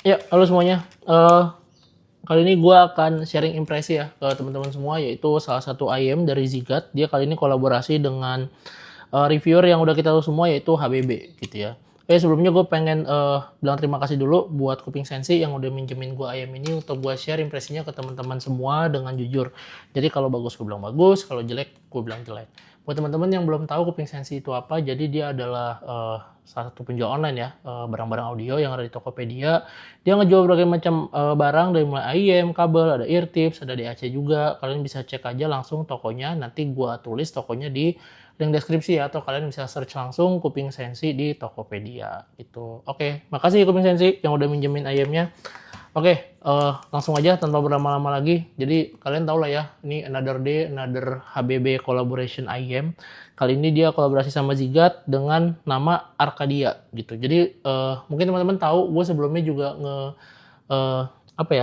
Ya, halo semuanya. Kali ini gue akan sharing impresi ya ke teman-teman semua, yaitu salah satu IM dari Zigat. Dia kali ini kolaborasi dengan reviewer yang udah kita tahu semua, yaitu HBB gitu ya. Oke, sebelumnya gue pengen bilang terima kasih dulu buat Kuping Sensi yang udah minjemin gue IM ini untuk gue share impresinya ke teman-teman semua dengan jujur. Jadi kalau bagus gue bilang bagus, kalau jelek gue bilang jelek. Buat teman-teman yang belum tahu Kuping Sensi itu apa, jadi dia adalah salah satu penjual online ya, barang-barang audio yang ada di Tokopedia. Dia ngejual berbagai macam barang dari mulai IM, kabel, ada ear tips, ada DAC juga. Kalian bisa cek aja langsung tokonya, nanti gua tulis tokonya di link deskripsi ya, atau kalian bisa search langsung Kuping Sensi di Tokopedia gitu. Oke, makasih Kuping Sensi yang udah minjemin IM-nya. Oke, langsung aja tanpa berlama-lama lagi. Jadi kalian tau lah ya, ini another day, another HBB collaboration IM. Kali ini dia kolaborasi sama Zigat dengan nama Arcadia gitu. Jadi mungkin teman-teman tahu, gue sebelumnya juga eh,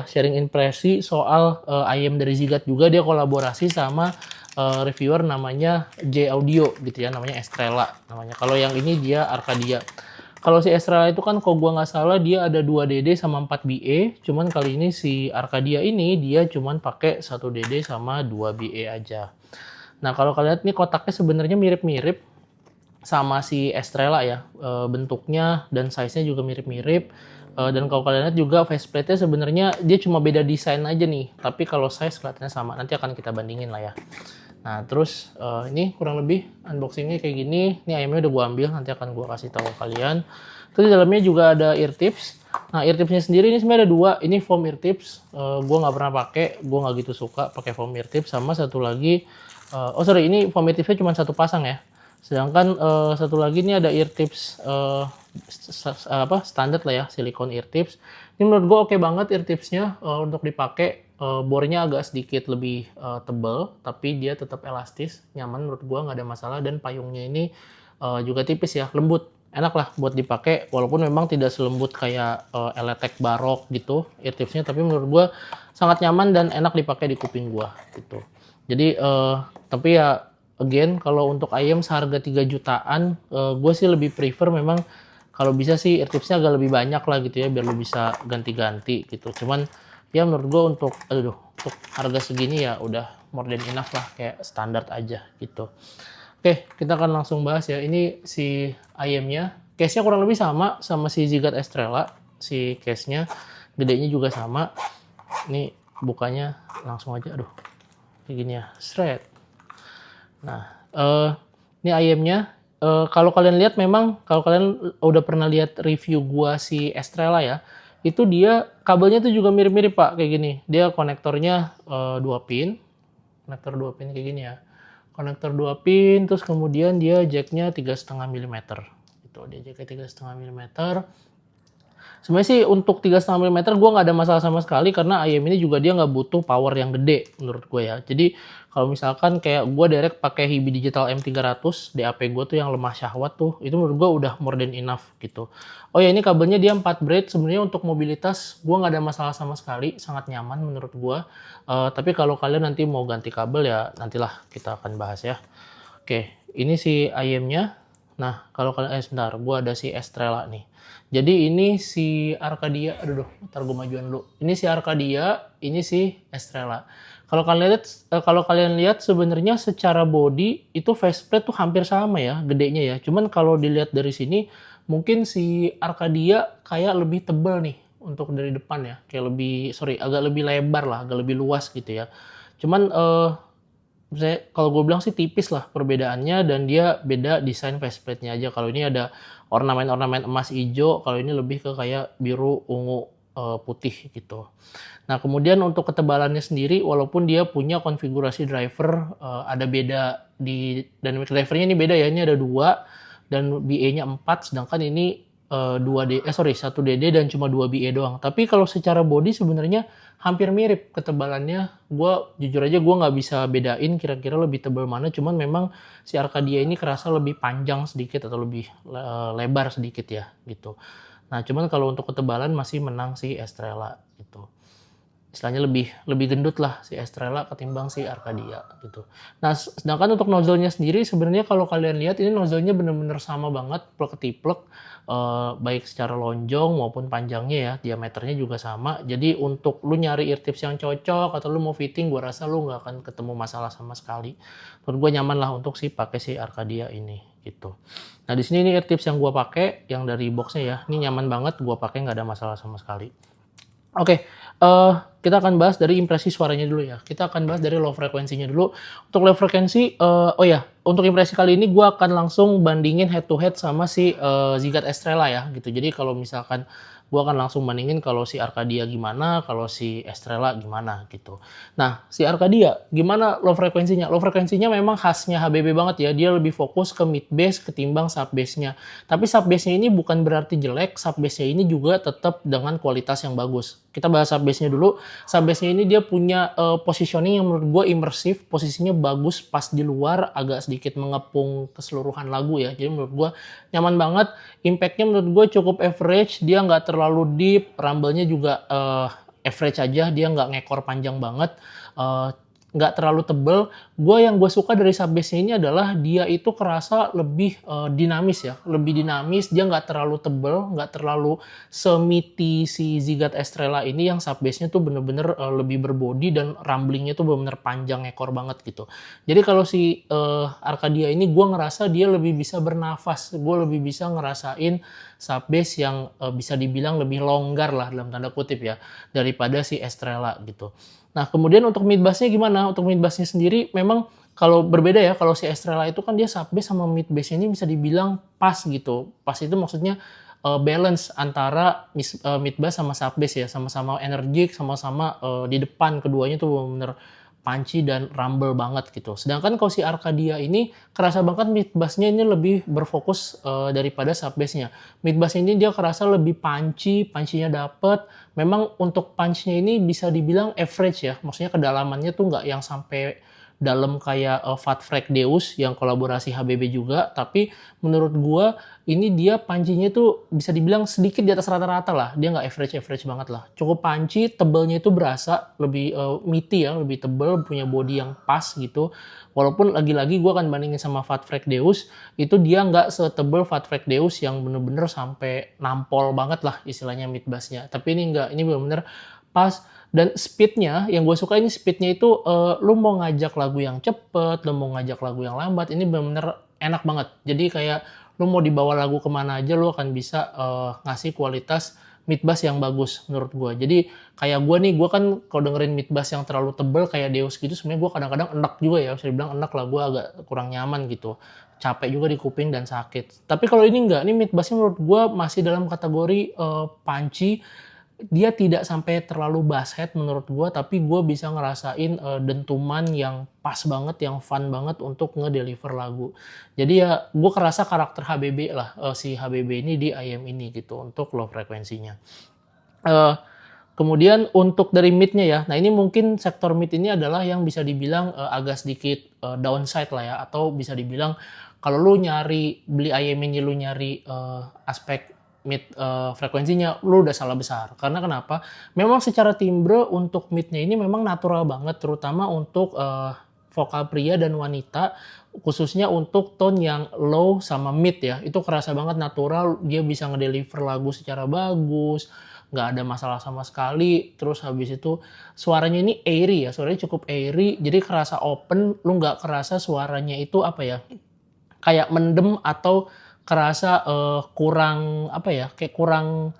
sharing impresi soal IM dari Zigat juga. Dia kolaborasi sama reviewer namanya J Audio gitu ya, namanya Estrella namanya. Kalau yang ini dia Arcadia. Kalau si Estrella itu kan kalau gua nggak salah dia ada 2 DD sama 4 BE, cuman kali ini si Arcadia ini dia cuman pakai 1 DD sama 2 BE aja. Nah, kalau kalian lihat nih kotaknya sebenarnya mirip-mirip sama si Estrella ya, bentuknya dan size-nya juga mirip-mirip. Dan kalau kalian lihat juga faceplate-nya sebenarnya dia cuma beda desain aja nih, tapi kalau size kelihatannya sama. Nanti akan kita bandingin lah ya. Nah, terus ini kurang lebih unboxingnya kayak gini. Ini ayamnya udah gue ambil, nanti akan gue kasih tahu kalian. Terus di dalamnya juga ada ear tips. Nah, ear tipsnya sendiri ini sebenarnya ada 2. Ini foam ear tips. Gue nggak pernah pakai, gue nggak gitu suka pakai foam ear tips. Sama satu lagi, ini foam ear tipsnya cuma satu pasang ya. Sedangkan satu lagi ini ada ear tips standar lah ya, silikon ear tips. Ini menurut gue oke banget ear tipsnya untuk dipakai. Bornya agak sedikit lebih tebal, tapi dia tetap elastis, nyaman menurut gue, nggak ada masalah. Dan payungnya ini juga tipis ya, lembut, enak lah buat dipakai. Walaupun memang tidak selembut kayak Eletek Barok gitu ear tipsnya, tapi menurut gue sangat nyaman dan enak dipakai di kuping gue gitu. Jadi tapi ya again, kalau untuk ayam seharga 3 jutaan, gue sih lebih prefer memang kalau bisa sih ear tipsnya agak lebih banyak lah gitu ya, biar lo bisa ganti-ganti gitu. Cuman ya menurut gue untuk harga segini ya udah more than enough lah, kayak standar aja gitu. Oke, kita akan langsung bahas ya. Ini si ayamnya, case-nya kurang lebih sama si Zigat Estrella. Si case-nya gedenya juga sama. Ini bukanya langsung aja, aduh kayak gini ya, straight. Nah, ini ayamnya. Kalau kalian lihat, memang kalau kalian udah pernah lihat review gua si Estrella ya, itu dia kabelnya tuh juga mirip-mirip Pak, kayak gini. Dia konektornya 2 pin, konektor 2 pin kayak gini ya. Konektor 2 pin, terus kemudian dia jacknya 3,5 mm. Itu dia jacknya 3,5 mm. Sebenarnya sih untuk 3,5 mm gue nggak ada masalah sama sekali, karena IM ini juga dia nggak butuh power yang gede menurut gue ya. Jadi kalau misalkan kayak gue direct pakai Hibi Digital M300 DAP gue tuh yang lemah syahwat tuh, itu menurut gue udah more than enough gitu. Oh ya, ini kabelnya dia 4 braid. Sebenarnya untuk mobilitas gue nggak ada masalah sama sekali, sangat nyaman menurut gue. Tapi kalau kalian nanti mau ganti kabel ya nantilah kita akan bahas ya. Oke, ini si IM-nya. Nah, kalau kalian sebentar, gue ada si Estrella nih. Jadi ini si Arcadia, aduh, ntar gue majuan dulu. Ini si Arcadia, ini si Estrella. Kalau kalian lihat sebenarnya secara body itu faceplate tuh hampir sama ya, gedenya ya. Cuman kalau dilihat dari sini, mungkin si Arcadia kayak lebih tebal nih untuk dari depan ya, kayak agak lebih lebar lah, agak lebih luas gitu ya. Cuman kalau gue bilang sih tipis lah perbedaannya, dan dia beda desain faceplate-nya aja. Kalau ini ada ornamen-ornamen emas hijau, kalau ini lebih ke kayak biru, ungu, putih gitu. Nah, kemudian untuk ketebalannya sendiri, walaupun dia punya konfigurasi driver ada beda di dynamic drivernya, ini beda ya, ini ada 2 dan BA-nya 4, sedangkan ini 1 DD dan cuma 2 BA doang. Tapi kalau secara body sebenarnya hampir mirip ketebalannya. Jujur aja gue nggak bisa bedain kira-kira lebih tebal mana, cuman memang si Arcadia ini kerasa lebih panjang sedikit atau lebih lebar sedikit ya gitu. Nah, cuman kalau untuk ketebalan masih menang si Estrella gitu. istilahnya lebih lebih gendut lah si Estrella ketimbang si Arcadia gitu. Nah, sedangkan untuk nozzle-nya sendiri sebenarnya kalau kalian lihat ini nozzle-nya bener-bener sama banget, plek-ketiplek, baik secara lonjong maupun panjangnya ya, diameternya juga sama. Jadi untuk lu nyari ear tips yang cocok atau lu mau fitting, gua rasa lu nggak akan ketemu masalah sama sekali. Menurut gua nyaman lah untuk pakai si Arcadia ini, gitu. Nah, di sini ear tips yang gua pakai, yang dari box-nya ya, ini nyaman banget, gua pakai nggak ada masalah sama sekali. Oke, kita akan bahas dari impresi suaranya dulu ya. Kita akan bahas dari low frekuensinya dulu. Untuk low frekuensi, oh ya, untuk impresi kali ini gue akan langsung bandingin head to head sama si Zigat Estrella ya gitu. Jadi kalau misalkan gue akan langsung bandingin kalau si Arcadia gimana, kalau si Estrella gimana gitu. Nah, si Arcadia gimana low frekuensinya? Low frekuensinya memang khasnya HBB banget ya. Dia lebih fokus ke mid bass ketimbang sub bass-nya. Tapi sub bass-nya ini bukan berarti jelek, sub bass-nya ini juga tetap dengan kualitas yang bagus. Kita bahas sub bass-nya dulu. Sub bass-nya ini dia punya positioning yang menurut gue imersif, posisinya bagus pas di luar, agak sedikit mengepung keseluruhan lagu ya. Jadi menurut gue nyaman banget. Impact-nya menurut gue cukup average, dia nggak terlalu deep, rumble-nya juga average aja, dia nggak ngekor panjang banget. Nggak terlalu tebel. Yang gue suka dari sub bass-nya ini adalah dia itu kerasa lebih dinamis ya, lebih dinamis. Dia nggak terlalu tebel, nggak terlalu semiti si Zigat Estrella ini yang sub bass-nya tuh bener-bener lebih berbodi dan rumblingnya tuh bener-bener panjang ekor banget gitu. Jadi kalau si Arcadia ini gue ngerasa dia lebih bisa bernafas, gue lebih bisa ngerasain sub bass yang bisa dibilang lebih longgar lah dalam tanda kutip ya daripada si Estrella gitu. Nah, kemudian untuk mid bass-nya gimana? Untuk mid bass-nya sendiri memang kalau berbeda ya, kalau si Estrella itu kan dia sub bass sama mid bass-nya ini bisa dibilang pas gitu. Pas itu maksudnya balance antara mid bass sama sub bass ya, sama-sama energik, sama-sama di depan keduanya tuh bener-bener punchy dan rumble banget gitu. Sedangkan kalau si Arcadia ini kerasa banget mid bass-nya ini lebih berfokus daripada sub bass-nya. Mid bass ini dia kerasa lebih punchy, punchy-nya dapet. Memang untuk punch-nya ini bisa dibilang average ya, maksudnya kedalamannya tuh nggak yang sampai dalam kayak Fat Freak Deus yang kolaborasi HBB juga, tapi menurut gua ini dia pancinya tuh bisa dibilang sedikit di atas rata-rata lah, dia nggak average banget lah. Cukup panci, tebelnya itu berasa lebih meaty ya, lebih tebel, punya body yang pas gitu. Walaupun lagi-lagi gua akan bandingin sama Fat Freak Deus, itu dia nggak setebel Fat Freak Deus yang bener-bener sampai nampol banget lah istilahnya mid bass-nya. Tapi ini nggak, ini bener-bener pas. Dan speednya, yang gue suka ini speednya itu lu mau ngajak lagu yang cepet, lu mau ngajak lagu yang lambat, ini bener-bener enak banget. Jadi kayak lu mau dibawa lagu kemana aja, lu akan bisa ngasih kualitas mid bass yang bagus menurut gue. Jadi kayak gue nih, gue kan kalau dengerin mid bass yang terlalu tebel kayak Deus gitu, sebenarnya gue kadang-kadang enak juga ya, bisa dibilang enak lah, gue agak kurang nyaman gitu. Capek juga di kuping dan sakit. Tapi kalau ini enggak, ini mid bassnya menurut gue masih dalam kategori punchy. Dia tidak sampai terlalu basshead menurut gue, tapi gue bisa ngerasain dentuman yang pas banget, yang fun banget untuk ngedeliver lagu. Jadi ya gue kerasa karakter HBB lah, si HBB ini di IM ini gitu untuk low frekuensinya. Kemudian untuk dari mid-nya ya, nah ini mungkin sektor mid ini adalah yang bisa dibilang agak sedikit downside lah ya, atau bisa dibilang kalau lu nyari beli IM ini, lu nyari aspek mid frekuensinya, lu udah salah besar. Karena kenapa? Memang secara timbre untuk mid-nya ini memang natural banget, terutama untuk vokal pria dan wanita, khususnya untuk tone yang low sama mid ya. Itu kerasa banget natural, dia bisa ngedeliver lagu secara bagus, nggak ada masalah sama sekali. Terus habis itu suaranya ini airy ya, suaranya cukup airy, jadi kerasa open, lu nggak kerasa suaranya itu apa ya, kayak mendem atau kerasa kurang apa ya, kayak kurang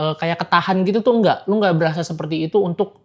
kayak ketahan gitu tuh enggak. Lu nggak berasa seperti itu untuk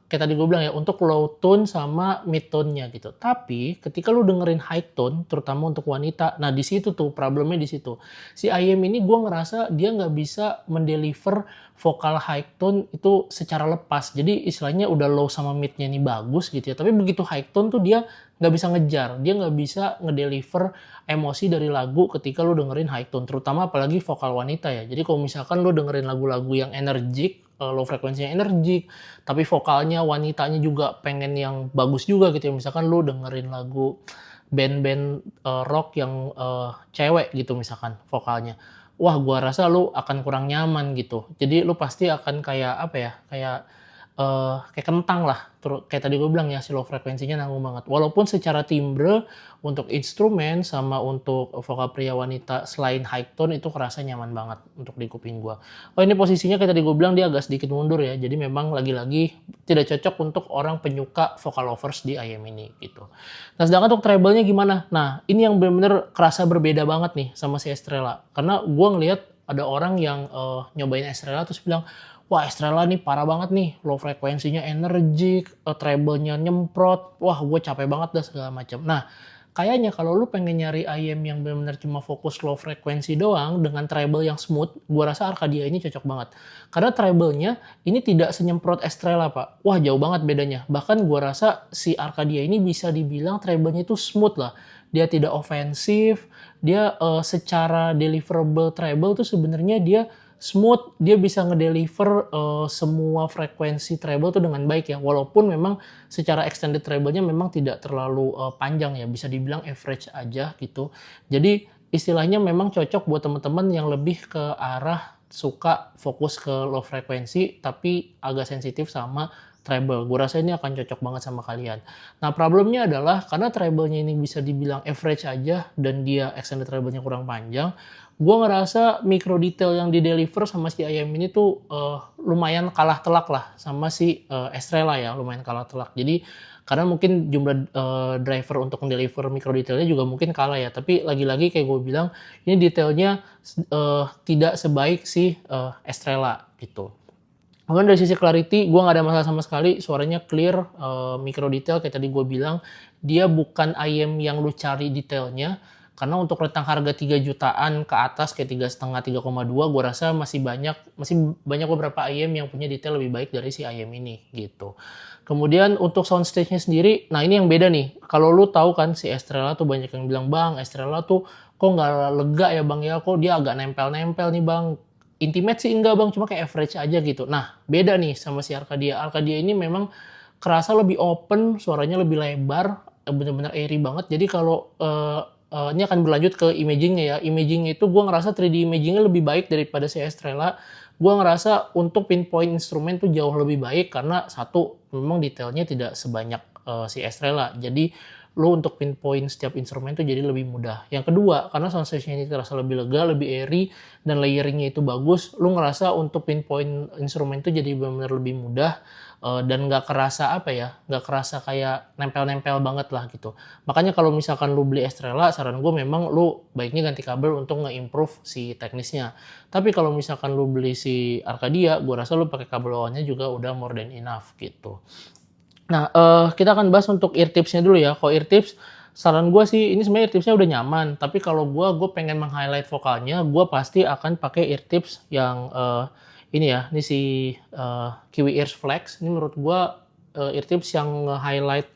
kayak tadi gue bilang ya, untuk low tone sama mid tone-nya gitu. Tapi ketika lu dengerin high tone, terutama untuk wanita, nah di situ tuh problemnya di situ. Si IM ini gue ngerasa dia nggak bisa mendeliver vokal high tone itu secara lepas. Jadi istilahnya udah low sama mid-nya ini bagus gitu ya. Tapi begitu high tone tuh dia nggak bisa ngejar, dia nggak bisa ngedeliver emosi dari lagu ketika lu dengerin high tone, terutama apalagi vokal wanita ya. Jadi kalau misalkan lu dengerin lagu-lagu yang energik, low frekuensinya energik, tapi vokalnya wanitanya juga pengen yang bagus juga gitu ya. Misalkan lu dengerin lagu band-band rock yang cewek gitu misalkan vokalnya. Wah, gua rasa lu akan kurang nyaman gitu. Jadi lu pasti akan kayak apa ya? Kayak kayak kentang lah, kayak tadi gue bilang ya, si low frekuensinya nanggung banget. Walaupun secara timbre, untuk instrumen sama untuk vokal pria wanita selain high tone itu kerasa nyaman banget untuk di kuping gue. Oh ini posisinya kayak tadi gue bilang dia agak sedikit mundur ya, jadi memang lagi-lagi tidak cocok untuk orang penyuka vocal lovers di IM ini gitu. Nah sedangkan untuk treble-nya gimana? Nah ini yang bener-bener kerasa berbeda banget nih sama si Estrella. Karena gue ngelihat ada orang yang nyobain Estrella terus bilang, wah Estrella nih parah banget nih, low frekuensinya energik, treble-nya nyemprot, wah gue capek banget dah segala macam. Nah, kayaknya kalau lu pengen nyari IM yang benar-benar cuma fokus low frekuensi doang dengan treble yang smooth, gue rasa Arcadia ini cocok banget. Karena treble-nya ini tidak senyemprot Estrella, Pak. Wah, jauh banget bedanya. Bahkan gue rasa si Arcadia ini bisa dibilang treble-nya itu smooth lah. Dia tidak ofensif, dia secara deliverable treble tuh sebenarnya dia smooth, dia bisa ngedeliver semua frekuensi treble tuh dengan baik ya. Walaupun memang secara extended treble-nya memang tidak terlalu panjang ya, bisa dibilang average aja gitu. Jadi istilahnya memang cocok buat teman-teman yang lebih ke arah suka fokus ke low frekuensi tapi agak sensitif sama treble. Gue rasa ini akan cocok banget sama kalian. Nah problemnya adalah karena treble-nya ini bisa dibilang average aja dan dia extended treble-nya kurang panjang, gue ngerasa micro detail yang di deliver sama si IM ini tuh lumayan kalah telak lah sama si Estrella ya, lumayan kalah telak. Jadi karena mungkin jumlah driver untuk mendeliver micro detailnya juga mungkin kalah ya. Tapi lagi-lagi kayak gue bilang, ini detailnya tidak sebaik si Estrella gitu. Mungkin dari sisi clarity, gue nggak ada masalah sama sekali, suaranya clear, micro detail kayak tadi gue bilang, dia bukan IM yang lu cari detailnya, karena untuk rentang harga 3 jutaan ke atas kayak 3,5, 3,2, gue rasa masih banyak beberapa IM yang punya detail lebih baik dari si IM ini gitu. Kemudian untuk soundstage-nya sendiri, nah ini yang beda nih. Kalau lu tahu kan si Estrella tuh banyak yang bilang, "Bang, Estrella tuh kok nggak lega ya Bang ya, kok dia agak nempel-nempel nih Bang." Intimate sih enggak Bang, cuma kayak average aja gitu. Nah, beda nih sama si Arcadia. Arcadia ini memang kerasa lebih open, suaranya lebih lebar, bener-bener airy banget. Jadi kalau ini akan berlanjut ke imaging-nya ya. Imaging itu gue ngerasa 3D imaging-nya lebih baik daripada si Estrella. Gue ngerasa untuk pinpoint instrumen tuh jauh lebih baik karena satu, memang detailnya tidak sebanyak si Estrella. Jadi lo untuk pinpoint setiap instrumen tuh jadi lebih mudah. Yang kedua, karena soundstage-nya ini terasa lebih lega, lebih airy, dan layering-nya itu bagus, lo ngerasa untuk pinpoint instrumen tuh jadi benar-benar lebih mudah. Dan nggak kerasa nggak kerasa kayak nempel-nempel banget lah gitu. Makanya kalau misalkan lu beli Estrella, saran gue memang lu baiknya ganti kabel untuk nge-improve si teknisnya. Tapi kalau misalkan lu beli si Arcadia, gue rasa lu pakai kabel bawahnya juga udah more than enough gitu. Nah, kita akan bahas untuk ear tips-nya dulu ya. Kalau ear tips, saran gue sih, ini sebenarnya ear tips-nya udah nyaman. Tapi kalau gue pengen meng-highlight vokalnya, gue pasti akan pakai ear tips yang ini ya, ini si Kiwi Ears Flex. Ini menurut gue ear tips yang nge-highlight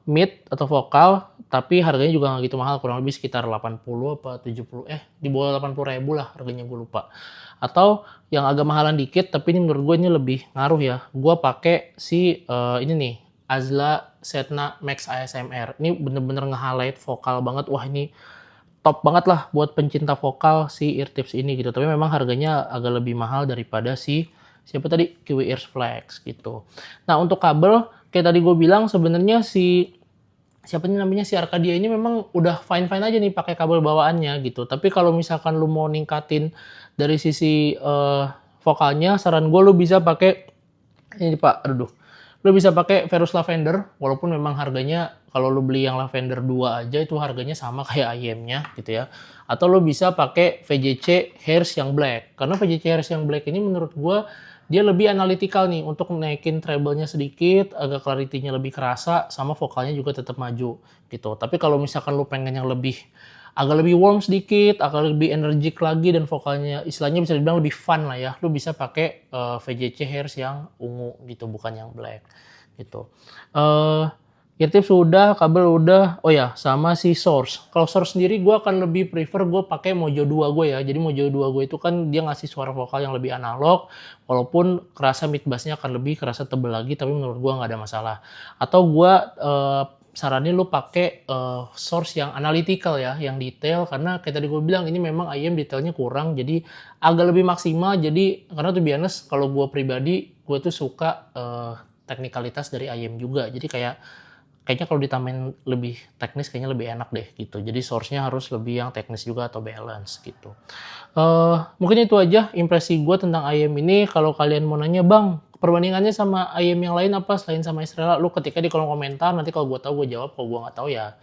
mid atau vokal, tapi harganya juga nggak gitu mahal, kurang lebih sekitar 80 apa 70, di bawah 80.000 lah harganya, gue lupa. Atau yang agak mahalan dikit, tapi ini menurut gue ini lebih ngaruh ya. Gue pakai si ini nih, Azla Setna Max ASMR. Ini bener-bener nge-highlight vokal banget. Wah ini top banget lah buat pencinta vokal si ear tips ini gitu. Tapi memang harganya agak lebih mahal daripada si siapa tadi, Kiwi Ears Flex gitu. Nah untuk kabel kayak tadi gue bilang sebenarnya si siapa nih namanya si Arcadia ini memang udah fine aja nih pakai kabel bawaannya gitu. Tapi kalau misalkan lu mau ningkatin dari sisi vokalnya, saran gue lu bisa pakai ini Pak, lu bisa pakai Verus Lavender, walaupun memang harganya kalau lu beli yang Lavender 2 aja itu harganya sama kayak IM-nya gitu ya. Atau lu bisa pakai VJC Hairs yang black. Karena VJC Hairs yang black ini menurut gua dia lebih analytical nih untuk naikin treble-nya sedikit, agak clarity-nya lebih kerasa, sama vokalnya juga tetap maju gitu. Tapi kalau misalkan lu pengen yang agak lebih warm sedikit, agak lebih energik lagi dan vokalnya istilahnya bisa dibilang lebih fun lah ya. Lu bisa pakai VJC Hairs yang ungu gitu, bukan yang black gitu. Ear tips udah, kabel udah. Oh ya, sama si source. Kalau source sendiri gue akan lebih prefer gue pakai Mojo 2 gue ya. Jadi Mojo 2 gue itu kan dia ngasih suara vokal yang lebih analog, walaupun kerasa mid bassnya akan lebih kerasa tebel lagi, tapi menurut gue nggak ada masalah. Atau gue saranin lu pakai source yang analytical ya, yang detail karena kayak tadi gue bilang ini memang IM detailnya kurang jadi agak lebih maksimal. Jadi karena tuh be honest kalau gue pribadi gue tuh suka teknikalitas dari IM juga. Jadi kayaknya kalau ditambahin lebih teknis kayaknya lebih enak deh gitu. Jadi source-nya harus lebih yang teknis juga atau balance gitu. Mungkin itu aja impresi gue tentang IM ini. Kalau kalian mau nanya, Bang, perbandingannya sama IM yang lain apa selain sama Estrella? Lu ketika di kolom komentar, nanti kalau gue tahu gue jawab, kalau gue nggak tahu ya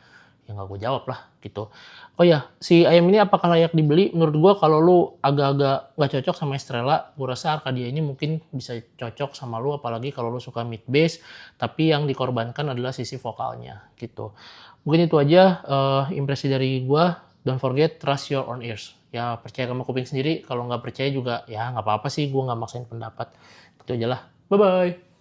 nggak gue jawab lah gitu. Oh ya, si IM ini apakah layak dibeli? Menurut gue kalau lu agak-agak nggak cocok sama Estrella, gue rasa Arcadia ini mungkin bisa cocok sama lu, apalagi kalau lu suka mid bass, tapi yang dikorbankan adalah sisi vokalnya gitu. Mungkin itu aja impresi dari gue. Don't forget, trust your own ears. Ya percaya sama kuping sendiri, kalau nggak percaya juga ya nggak apa-apa sih, gue nggak maksain pendapat. Gitu aja lah. Bye-bye.